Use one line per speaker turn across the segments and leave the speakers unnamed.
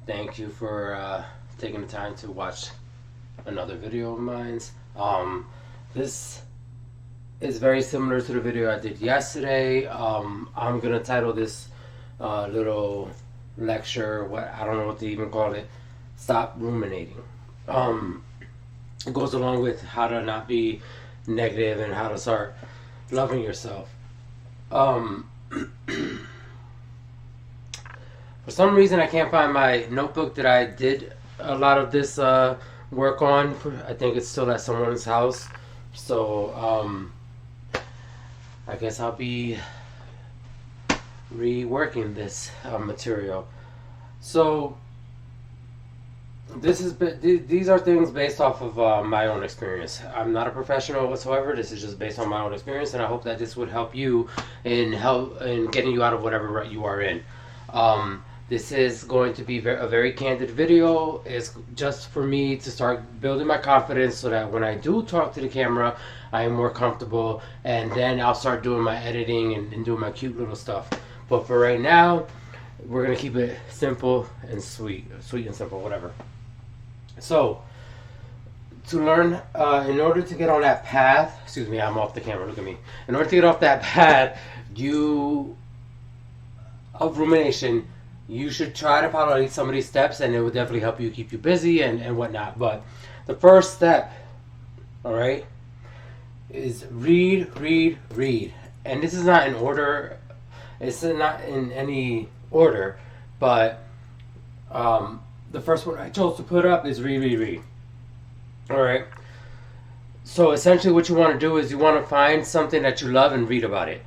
Thank you for taking the time to watch another video of mine. This is very similar to the video I did yesterday. I'm gonna title this little lecture, what I don't know what to even call it, Stop Ruminating. Um, it goes along with how to not be negative and how to start loving yourself. Um, For some reason, I can't find my notebook that I did a lot of this work on. I think it's still at someone's house. So, I guess I'll be reworking this material. So, these are things based off of my own experience. I'm not a professional whatsoever. This is just based on my own experience, and I hope that this would help you in getting you out of whatever rut you are in. This is going to be a very candid video. It's just for me to start building my confidence so that when I do talk to the camera, I am more comfortable, and then I'll start doing my editing and doing my cute little stuff. But for right now, we're gonna keep it simple and sweet and simple, whatever. So, to learn, in order to get on that path, excuse me, I'm off the camera, look at me. In order to get off that path, of rumination, you should try to follow some of these steps, and it will definitely help you keep you busy and whatnot. But the first step, all right, is read, read, read. And this is not in order, it's not in any order, but the first one I chose to put up is read, read, read. All right. So essentially, what you want to do is you want to find something that you love and read about it,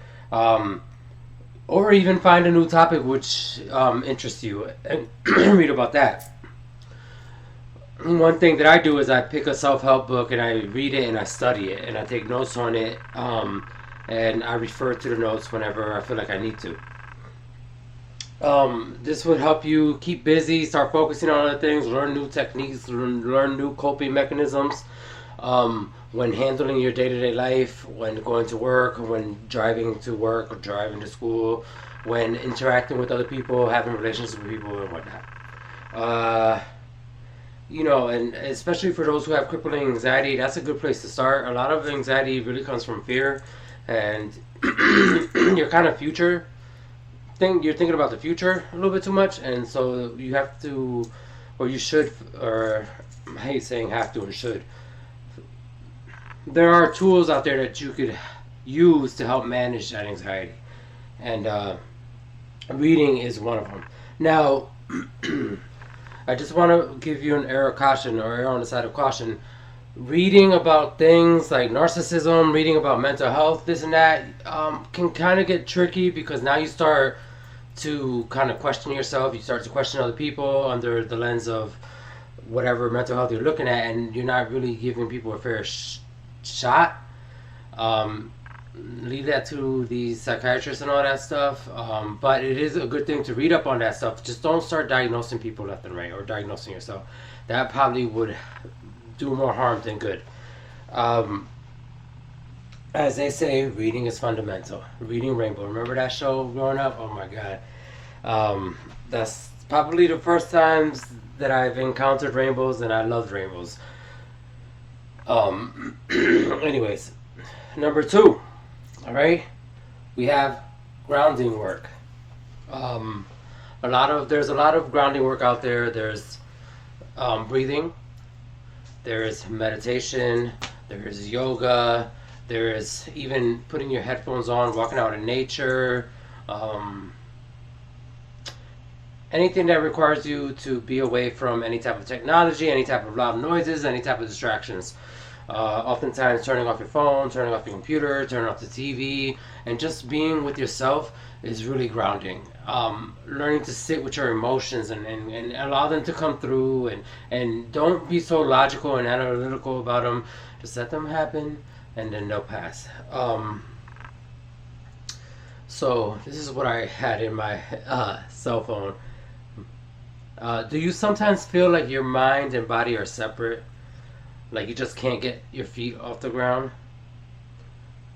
or even find a new topic which interests you and read about that. One thing that I do is I pick a self-help book and I read it and I study it and I take notes on it, and I refer to the notes whenever I feel like I need to. This would help you keep busy, start focusing on other things, learn new techniques, learn new coping mechanisms when handling your day-to-day life, when going to work, when driving to work or driving to school, when interacting with other people, having relationships with people and whatnot. And especially for those who have crippling anxiety, that's a good place to start. A lot of anxiety really comes from fear, and you're kind of you're thinking about the future a little bit too much, and so you have to, or you should, or I hate saying have to and should. There are tools out there that you could use to help manage that anxiety, and reading is one of them. Now, I just want to give you an error of caution, or error on the side of caution. Reading about things like narcissism, reading about mental health, this and that, can kind of get tricky because now you start to kind of question yourself. You start to question other people under the lens of whatever mental health you're looking at, and you're not really giving people a fair shot. Leave that to the psychiatrists and all that stuff. But it is a good thing to read up on that stuff. Just don't start diagnosing people left and right, or diagnosing yourself. That probably would do more harm than good. As they say, reading is fundamental. Reading Rainbow. Remember that show growing up? Oh my god. That's probably the first times that I've encountered rainbows, and I loved rainbows. Anyways, number 2. All right, we have grounding work. There's a lot of grounding work out there. There's breathing. There's meditation. There's yoga. There's even putting your headphones on, walking out in nature. Anything that requires you to be away from any type of technology, any type of loud noises, any type of distractions. Oftentimes turning off your phone, turning off your computer, turning off the TV, and just being with yourself is really grounding. Learning to sit with your emotions and allow them to come through, and don't be so logical and analytical about them. Just let them happen, and then they'll pass. So this is what I had in my cell phone. Do you sometimes feel like your mind and body are separate? Like you just can't get your feet off the ground?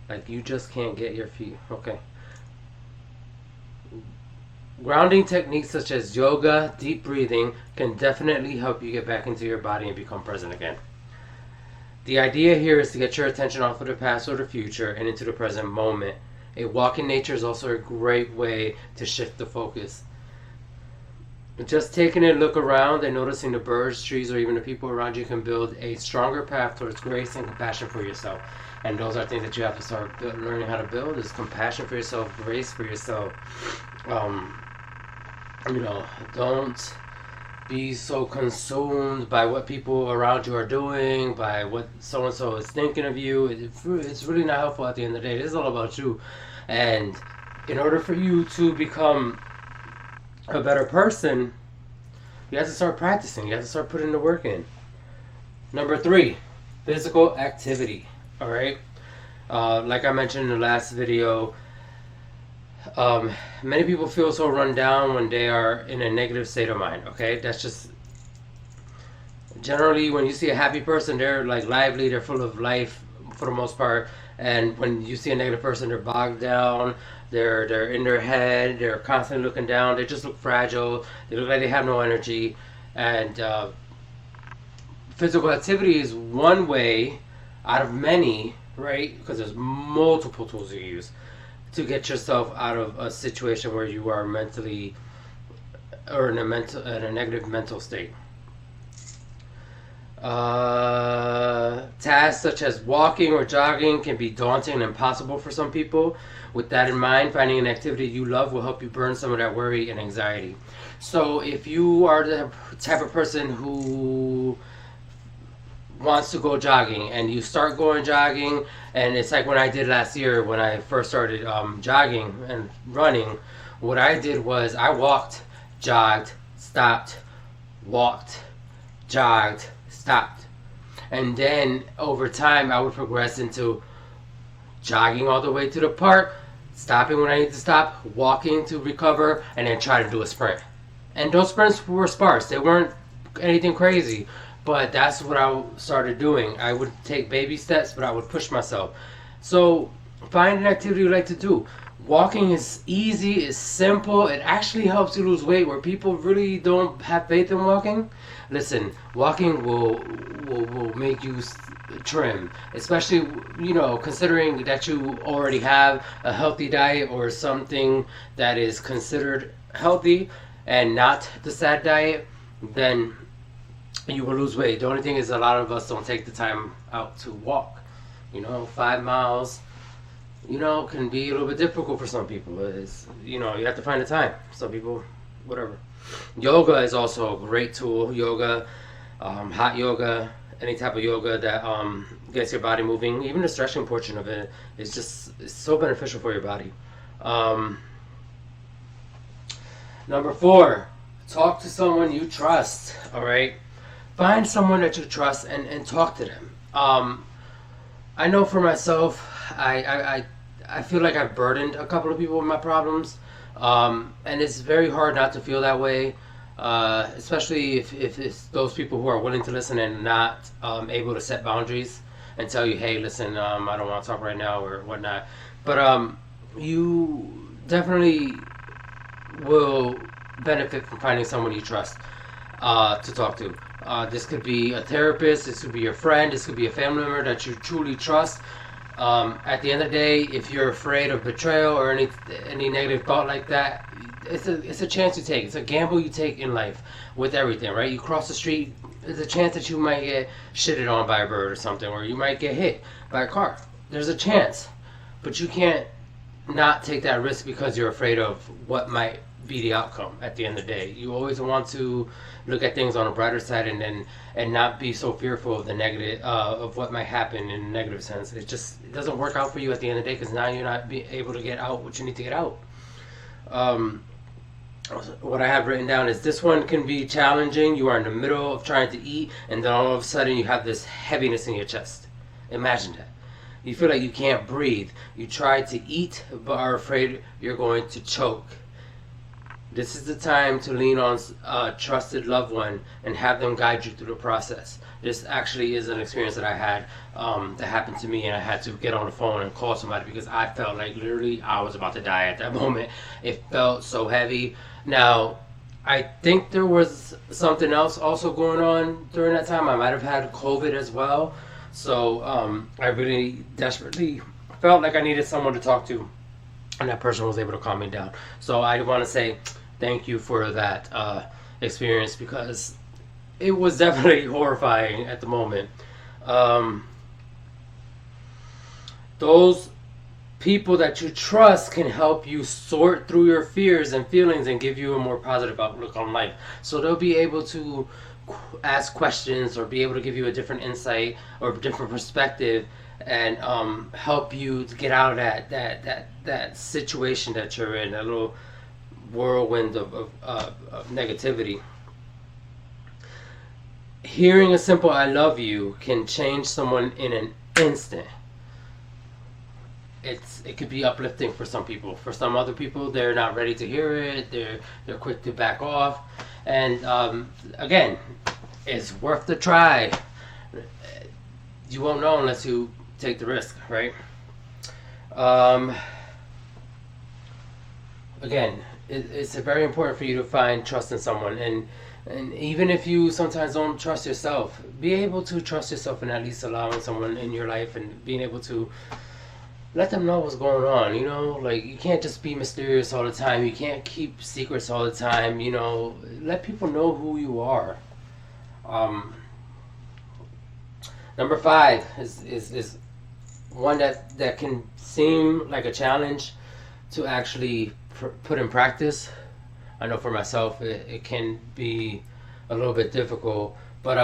Like you just can't get your feet. Okay. Grounding techniques such as yoga, deep breathing can definitely help you get back into your body and become present again. The idea here is to get your attention off of the past or the future and into the present moment. A walk in nature is also a great way to shift the focus. Just taking a look around and noticing the birds, trees, or even the people around you can build a stronger path towards grace and compassion for yourself. And those are things that you have to start learning how to build: is compassion for yourself, grace for yourself. Don't be so consumed by what people around you are doing, by what so and so is thinking of you. It's really not helpful at the end of the day. This is all about you. And in order for you to become a better person, you have to start practicing. You have to start putting the work in. Number 3, physical activity. All right. Like I mentioned in the last video, many people feel so run down when they are in a negative state of mind. Okay, that's just generally when you see a happy person, they're like lively, they're full of life for the most part. And when you see a negative person, they're bogged down, they're in their head, they're constantly looking down, they just look fragile, they look like they have no energy. And physical activity is one way out of many, right? Because there's multiple tools you use to get yourself out of a situation where you are mentally or in a negative mental state. Tasks such as walking or jogging can be daunting and impossible for some people. With that in mind, finding an activity you love will help you burn some of that worry and anxiety. So if you are the type of person who wants to go jogging and you start going jogging, and it's like when I did last year when I first started jogging and running, what I did was I walked, jogged, stopped, walked, jogged, stopped. And then over time I would progress into jogging all the way to the park, stopping when I need to stop, walking to recover, and then try to do a sprint. And those sprints were sparse. They weren't anything crazy, but that's what I started doing. I would take baby steps, but I would push myself. So find an activity you like to do. Walking is easy, it's simple, it actually helps you lose weight where people really don't have faith in walking. Listen, walking will make you trim, especially, considering that you already have a healthy diet or something that is considered healthy and not the sad diet, then you will lose weight. The only thing is a lot of us don't take the time out to walk. 5 miles, can be a little bit difficult for some people. It's, you have to find the time. Some people, whatever. Yoga is also a great tool. Yoga, hot yoga, any type of yoga that gets your body moving. Even the stretching portion of it is just so beneficial for your body. Number 4, talk to someone you trust. All right, find someone that you trust and talk to them. I know for myself, I feel like I've burdened a couple of people with my problems, and it's very hard not to feel that way, especially if it's those people who are willing to listen and not able to set boundaries and tell you, hey, listen, I don't want to talk right now or whatnot. But you definitely will benefit from finding someone you trust to talk to. This could be a therapist, this could be your friend, this could be a family member that you truly trust. At the end of the day, if you're afraid of betrayal or any negative thought like that, it's a chance you take. It's a gamble you take in life with everything, right? You cross the street, there's a chance that you might get shitted on by a bird or something, or you might get hit by a car. There's a chance, but you can't not take that risk because you're afraid of what might be the outcome at the end of the day. You always want to look at things on a brighter side and not be so fearful of the negative of what might happen in a negative sense. It doesn't work out for you at the end of the day because now you're not able to get out what you need to get out. What I have written down is this one can be challenging. You are in the middle of trying to eat and then all of a sudden you have this heaviness in your chest. Imagine that. You feel like you can't breathe. You try to eat but are afraid you're going to choke. This is the time to lean on a trusted loved one and have them guide you through the process. This actually is an experience that I had that happened to me, and I had to get on the phone and call somebody because I felt like literally I was about to die at that moment. It felt so heavy. Now, I think there was something else also going on during that time. I might have had COVID as well. So I really desperately felt like I needed someone to talk to, and that person was able to calm me down. So I want to say thank you for that experience, because it was definitely horrifying at the moment. Those people that you trust can help you sort through your fears and feelings and give you a more positive outlook on life. So they'll be able to ask questions or be able to give you a different insight or a different perspective, and help you to get out of that situation that you're in, that little whirlwind of negativity. Hearing a simple "I love you" can change someone in an instant. It could be uplifting for some people. For some other people, they're not ready to hear it. They're quick to back off. And again, it's worth the try. You won't know unless you take the risk, right? Again, it's very important for you to find trust in someone, and even if you sometimes don't trust yourself, be able to trust yourself and at least allowing someone in your life and being able to let them know what's going on. You know, like, you can't just be mysterious all the time. You can't keep secrets all the time. You know, let people know who you are. Number 5 is one that can seem like a challenge to actually put in practice. I know for myself it can be a little bit difficult, but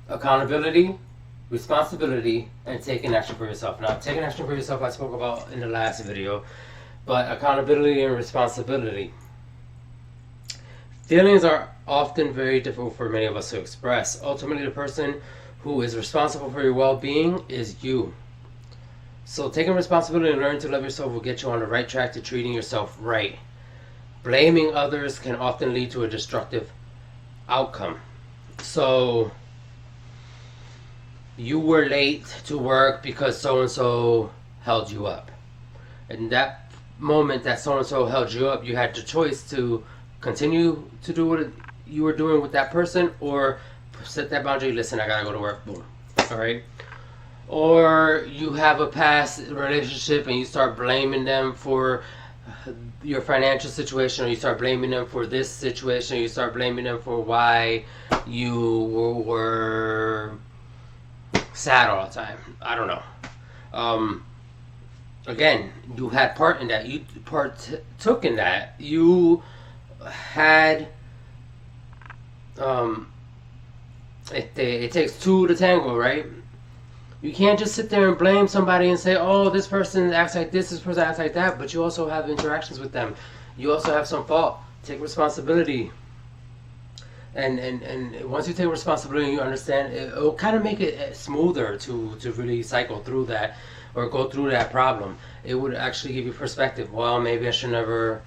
accountability, responsibility, and taking action for yourself. Now, taking action for yourself I spoke about in the last video, but accountability and responsibility. Feelings are often very difficult for many of us to express. Ultimately, the person who is responsible for your well-being is you. So taking responsibility and learning to love yourself will get you on the right track to treating yourself right. Blaming others can often lead to a destructive outcome. So, you were late to work because so-and-so held you up. And that moment that so-and-so held you up, you had the choice to continue to do what you were doing with that person, or set that boundary. Listen, I gotta go to work. Boom. Alright? Or you have a past relationship and you start blaming them for your financial situation, or you start blaming them for this situation, or you start blaming them for why you were sad all the time. I don't know. Again, you had part in that. You partook in that. You had it takes two to tango, right? You can't just sit there and blame somebody and say, oh, this person acts like this person acts like that, but you also have interactions with them. You also have some fault. Take responsibility. And once you take responsibility, you understand, it'll kind of make it smoother to really cycle through that or go through that problem. It would actually give you perspective. Well, maybe I should never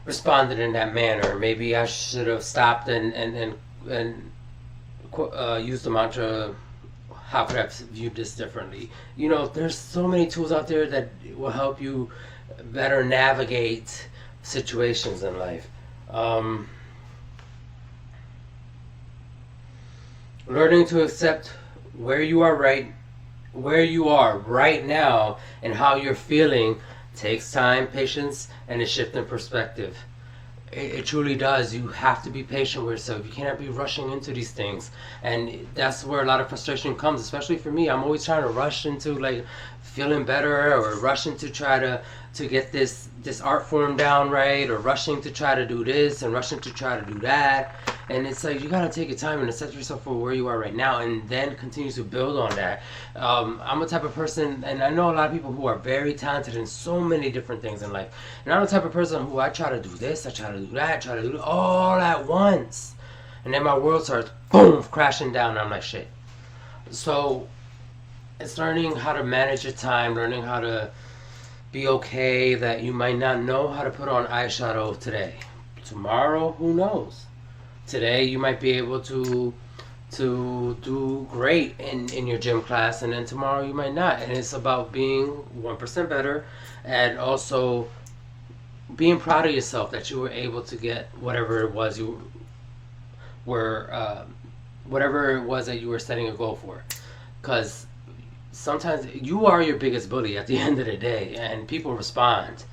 responded in that manner. Maybe I should have stopped and used the mantra, how could I have viewed this differently? You know, there's so many tools out there that will help you better navigate situations in life. Learning to accept where you are right now and how you're feeling takes time, patience, and a shift in perspective. It truly does. You have to be patient with yourself. You cannot be rushing into these things, and that's where a lot of frustration comes, especially for me. I'm always trying to rush into like feeling better, or rushing to try to get this art form down right, or rushing to try to do this and rushing to try to do that. And it's like, you gotta take your time and accept yourself for where you are right now, and then continue to build on that. I'm a type of person, and I know a lot of people who are very talented in so many different things in life. And I'm the type of person who I try to do this, I try to do that, try to do it all at once. And then my world starts, boom, crashing down, and I'm like, shit. So, it's learning how to manage your time, learning how to be okay that you might not know how to put on eyeshadow today. Tomorrow, who knows? Today you might be able to do great in your gym class, and then tomorrow you might not. And it's about being 1% better, and also being proud of yourself that you were able to get whatever it was you were whatever it was that you were setting a goal for. Because sometimes you are your biggest bully at the end of the day, and people respond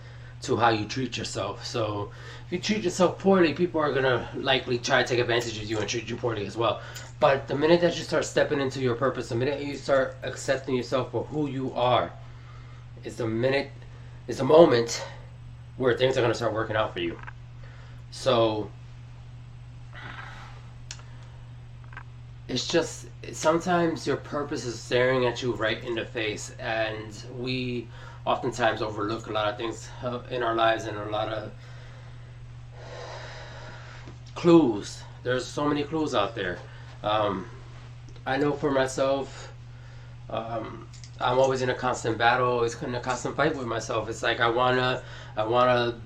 to how you treat yourself. So if you treat yourself poorly, people are gonna likely try to take advantage of you and treat you poorly as well. But the minute that you start stepping into your purpose, the minute you start accepting yourself for who you are, is the moment where things are gonna start working out for you. So it's just, sometimes your purpose is staring at you right in the face, and we oftentimes overlook a lot of things in our lives, and a lot of clues. There's so many clues out there. I know for myself, I'm always in a constant battle, always in a constant fight with myself. It's like I wanna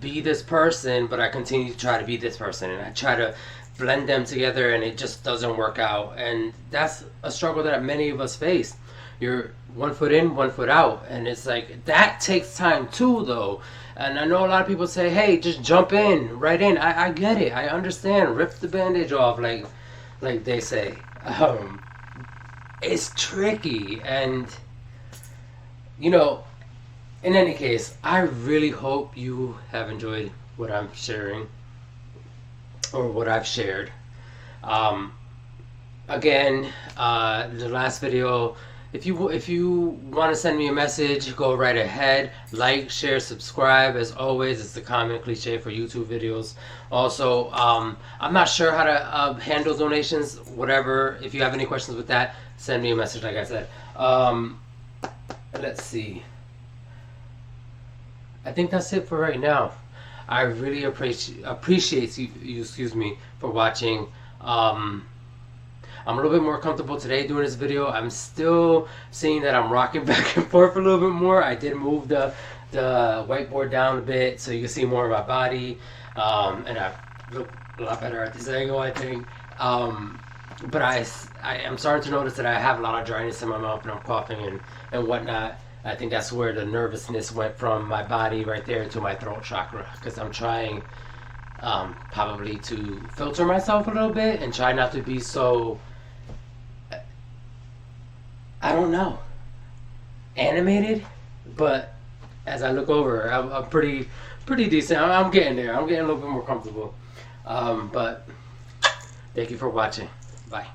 be this person, but I continue to try to be this person, and I try to blend them together, and it just doesn't work out. And that's a struggle that many of us face. You're 1 foot in, 1 foot out, and it's like that takes time too, though. And I know a lot of people say, "Hey, just jump in, right in." I get it, I understand. Rip the bandage off, like they say. It's tricky, and you know. In any case, I really hope you have enjoyed what I'm sharing, or what I've shared. Again, the last video, if you want to send me a message, go right ahead. Like, share, subscribe. As always, it's the common cliche for YouTube videos. Also, I'm not sure how to handle donations, whatever. If you have any questions with that, send me a message, like I said. Let's see. I think that's it for right now. I really appreciate you, excuse me, for watching. I'm a little bit more comfortable today doing this video. I'm still seeing that I'm rocking back and forth a little bit more. I did move the whiteboard down a bit so you can see more of my body, and I look a lot better at this angle, I think. But I am starting to notice that I have a lot of dryness in my mouth, and I'm coughing and whatnot. I think that's where the nervousness went from my body right there to my throat chakra, because I'm trying probably to filter myself a little bit and try not to be so, I don't know, animated. But as I look over, I'm pretty decent. I'm getting there. I'm getting a little bit more comfortable. But thank you for watching. Bye.